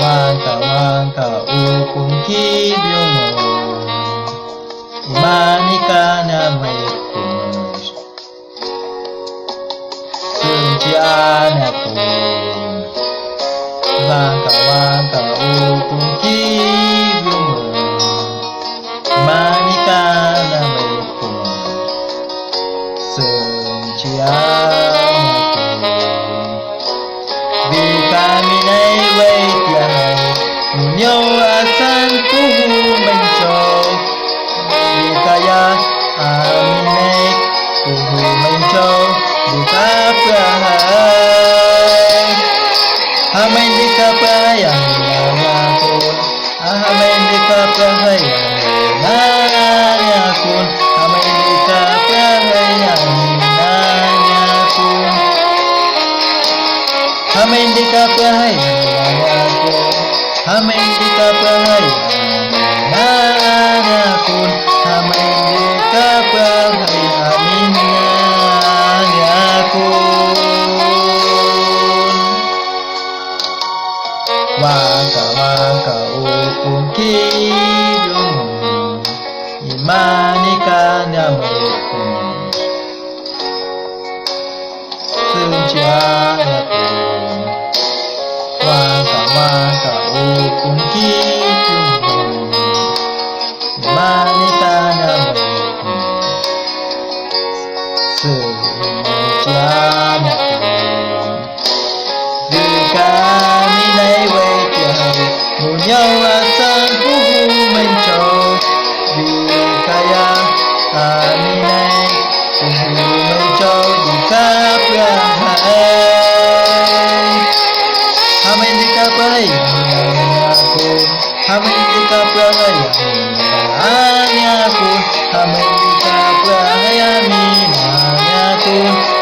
kawan-kawan kau kungkibyomo imanikana maikus senciana pun kawan-kawan kau kungkibyomo imanikana maikus senciana vì kami nay quay lại cùng nhau asan puhu menco vì kaya amin nay puhu menco buka perahai hamai dika perayaan pun hamai dika perayaan pun hamai dika perayaan pun Amin di kapahayaan Amin di kapahayaan pun Amin di kapahayaan pun Waka ukun kibyomu imanikan yamukum senciana pun Waka ukun kibyomu imanikan yamukum senciana pun kami nay way tihay Munyaw asan puhu mencow Di kaya kami nay puhu mencow Di kapahayaan Hamay di kapahayaan pun Hamay di kapahayaan pun Hamay di kapahayaan pun